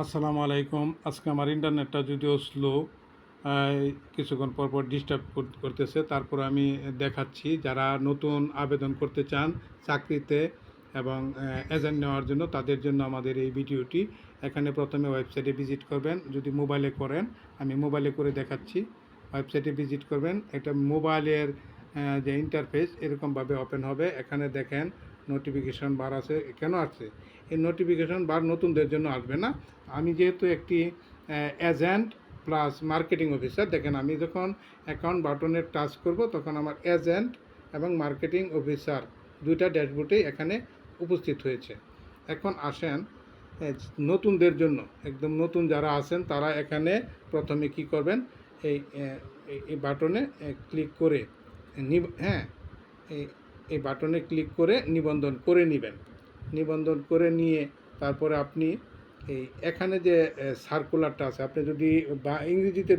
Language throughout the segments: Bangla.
আসসালামু আলাইকুম। আজকে আমার ইন্টারনেটটা যদিও স্লো, কিছুক্ষণ পর পর ডিস্টার্ব করতেছে। তারপরে আমি দেখাচ্ছি যারা নতুন আবেদন করতে চান চাকরিতে এবং এজেন্ট নেওয়ার জন্য, তাদের জন্য আমাদের এই ভিডিওটি। এখানে প্রথমে ওয়েবসাইটে ভিজিট করবেন। যদি মোবাইলে করেন, আমি মোবাইলে করে দেখাচ্ছি। ওয়েবসাইটে ভিজিট করবেন। এটা মোবাইলের যে ইন্টারফেস এরকমভাবে ওপেন হবে। এখানে দেখেন নোটিফিকেশন বার আছে। কেন আসছে এই নোটিফিকেশন বার? নতুনদের জন্য আসবে না। আমি যেহেতু একটি এজেন্ট প্লাস মার্কেটিং অফিসার, দেখেন আমি যখন অ্যাকাউন্ট বাটনে টাচ করব তখন আমার এজেন্ট এবং মার্কেটিং অফিসার দুইটা ড্যাশবোর্ডেই এখানে উপস্থিত হয়েছে। এখন আসেন নতুনদের জন্য, একদম নতুন যারা আছেন তারা এখানে প্রথমে কি করবেন, এই এই বাটনে ক্লিক করে হ্যাঁ, এই বাটনে ক্লিক করে নিবন্ধন করে নেবেন। নিবন্ধন করে নিয়ে তারপরে আপনি এই এখানে যে সার্কুলারটা আছে, আপনি যদি ইংরেজিতে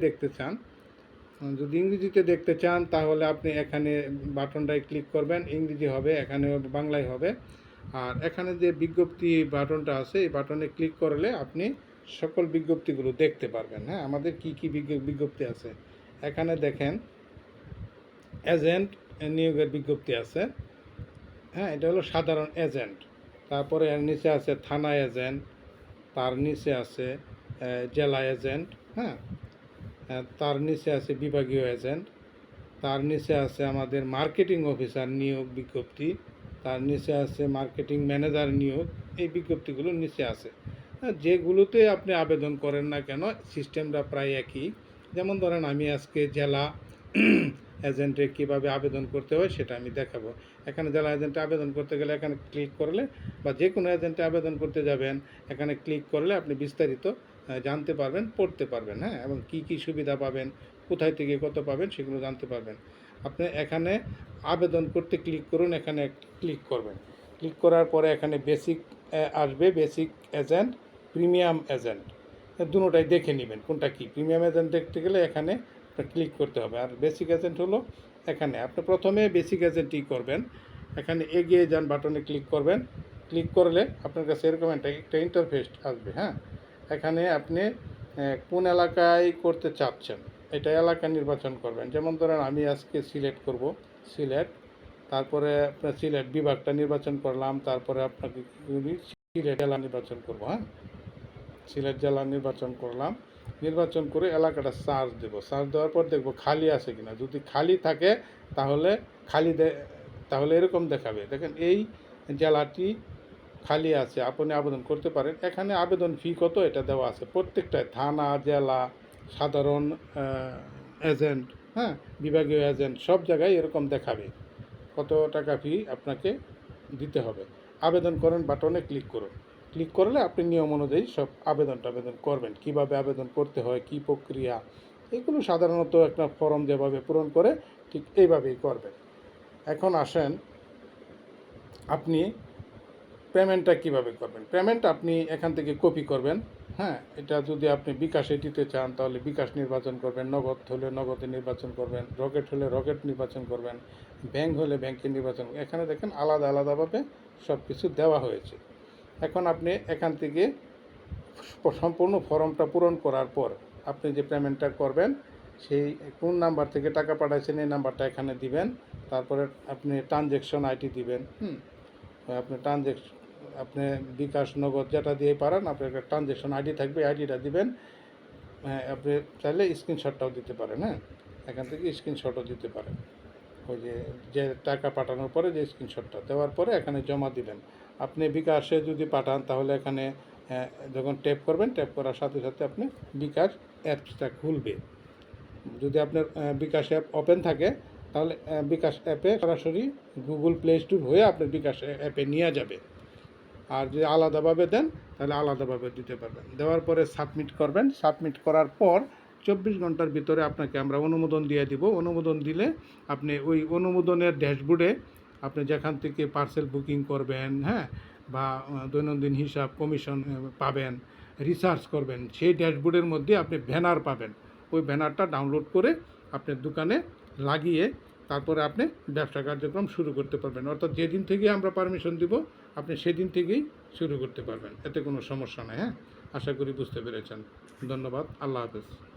দেখতে চান, তাহলে আপনি এখানে বাটনটায় ক্লিক করবেন। ইংরেজি হবে, এখানে বাংলায় হবে। আর এখানে যে বিজ্ঞপ্তি বাটনটা আছে, এই বাটনে ক্লিক করলে আপনি সকল বিজ্ঞপ্তিগুলো দেখতে পারবেন। হ্যাঁ, আমাদের কি কি বিজ্ঞপ্তি আছে এখানে দেখেন। এজেন্ট নিয়োগের বিজ্ঞপ্তি আছে। হ্যাঁ, এটা হলো সাধারণ এজেন্ট। তারপরে এর নিচে আছে থানা এজেন্ট, তার নিচে আছে জেলা এজেন্ট। হ্যাঁ, তার নিচে আছে বিভাগীয় এজেন্ট, তার নিচে আছে আমাদের মার্কেটিং অফিসার নিয়োগ বিজ্ঞপ্তি, তার নিচে আছে মার্কেটিং ম্যানেজার নিয়োগ। এই বিজ্ঞপ্তিগুলো নিচে আছে। যেগুলোতে আপনি আবেদন করেন না কেন, সিস্টেমটা প্রায় একই। যেমন ধরেন আমি আজকে জেলা এজেন্টে কীভাবে আবেদন করতে হয় সেটা আমি দেখাবো। এখানে জেলা এজেন্টে আবেদন করতে গেলে এখানে ক্লিক করলে, বা যে কোনো এজেন্টে আবেদন করতে যাবেন এখানে ক্লিক করলে আপনি বিস্তারিত জানতে পারবেন, পড়তে পারবেন। হ্যাঁ, এবং কি কি সুবিধা পাবেন, কোথায় থেকে কত পাবেন সেগুলো জানতে পারবেন। আপনি এখানে আবেদন করতে ক্লিক করুন, এখানে ক্লিক করবেন। ক্লিক করার পরে এখানে বেসিক আসবে, বেসিক এজেন্ট, প্রিমিয়াম এজেন্ট, দুটোটাই দেখে নেবেন কোনটা কি। প্রিমিয়াম এজেন্ট দেখতে গেলে এখানে ক্লিক করতে হবে। আর বেসিক এজেন্ট হলো এখানে। আপনি প্রথমে বেসিক এজেন্টই করবেন। এখানে এগিয়ে যান বাটনে ক্লিক করবেন। ক্লিক করলে আপনার কাছে এরকম একটা ইন্টারফেস আসবে। হ্যাঁ, এখানে আপনি কোন এলাকায় করতে চাচ্ছেন এটা এলাকা নির্বাচন করবেন। যেমন ধরেন আমি আজকে সিলেক্ট করব, সিলেট। তারপরে আপনার সিলেট বিভাগটা নির্বাচন করলাম। তারপরে আপনাকে সিলেট জেলা নির্বাচন করব। হ্যাঁ, সিলেট জেলা নির্বাচন করলাম। নির্বাচন করে এলাকাটা সার্চ দেব। সার্চ দেওয়ার পর দেখব খালি আছে কিনা। যদি খালি থাকে তাহলে তাহলে এরকম দেখাবে, দেখেন এই জেলাটি খালি আছে, আপনি আবেদন করতে পারেন। এখানে আবেদন ফি কত এটা দেওয়া আছে প্রত্যেকটায়, থানা, জেলা, সাধারণ এজেন্ট, হ্যাঁ, বিভাগীয় এজেন্ট, সব জায়গায় এরকম দেখাবে কত টাকা ফি আপনাকে দিতে হবে। আবেদন করেন বাটনে ক্লিক করুন। ক্লিক করলে আপনি নিয়ম অনুযায়ী সব আবেদন করবেন। কিভাবে আবেদন করতে হয়, কি প্রক্রিয়া, এগুলো সাধারণত একটা ফর্ম যেভাবে পূরণ করে ঠিক এইভাবেই করবেন। এখন আসেন আপনি পেমেন্টটা কিভাবে করবেন। পেমেন্ট আপনি এখান থেকে কপি করবেন। হ্যাঁ, এটা যদি আপনি বিকাশে দিতে চান তাহলে বিকাশ নির্বাচন করবেন, নগদ হলে নগদে নির্বাচন করবেন, রকেট হলে রকেট নির্বাচন করবেন, ব্যাংক হলে ব্যাংকে নির্বাচন। এখানে দেখেন আলাদা আলাদাভাবে সব কিছু দেওয়া হয়েছে। এখন আপনি এখান থেকে সম্পূর্ণ ফর্মটা পূরণ করার পর আপনি যে পেমেন্টটা করবেন, সেই কোন নাম্বার থেকে টাকা পাঠাইছেন এই নাম্বারটা এখানে দিবেন। তারপরে আপনি ট্রানজ্যাকশন আইডি দিবেন। আপনি বিকাশ, নগদ যেটা দিয়ে পারেন, আপনার একটা ট্রানজ্যাকশন আইডি থাকবে, আইডিটা দিবেন। হ্যাঁ, আপনি চাইলে স্ক্রিনশটটাও দিতে পারেন। হ্যাঁ, এখান থেকে স্ক্রিনশটও দিতে পারেন। ওই যে টাকা পাঠানোর পরে যে স্ক্রিনশটটা দেওয়ার পরে এখানে জমা দিবেন। আপনি বিকাশে যদি পাঠান তাহলে এখানে যখন ট্যাপ করবেন, ট্যাপ করার সাথে সাথে আপনি বিকাশ অ্যাপসটা খুলবে। যদি আপনার বিকাশ অ্যাপ ওপেন থাকে তাহলে বিকাশ অ্যাপে সরাসরি গুগল প্লে স্টোর হয়ে আপনার বিকাশ অ্যাপে নিয়ে যাবে। আর যদি আলাদাভাবে দেন তাহলে আলাদাভাবে দিতে পারবেন। দেওয়ার পরে সাবমিট করবেন। সাবমিট করার পর 24 ঘন্টার ভিতরে আপনাকে আমরা অনুমোদন দিয়ে দিব। অনুমোদন দিলে আপনি ওই অনুমোদনের ড্যাশবোর্ডে আপনি যেখান থেকে পার্সেল বুকিং করবেন, হ্যাঁ, বা দৈনন্দিন হিসাব, কমিশন পাবেন, রিসার্চ করবেন, সেই ড্যাশবোর্ডের মধ্যে আপনি ব্যানার পাবেন। ওই ব্যানারটা ডাউনলোড করে আপনার দোকানে লাগিয়ে তারপরে আপনি ব্যবসা কার্যক্রম শুরু করতে পারবেন। অর্থাৎ যেদিন থেকে আমরা পারমিশন দিব আপনি সেদিন থেকেই শুরু করতে পারবেন, এতে কোনো সমস্যা নেই। হ্যাঁ, আশা করি বুঝতে পেরেছেন। ধন্যবাদ। আল্লাহ হাফেজ।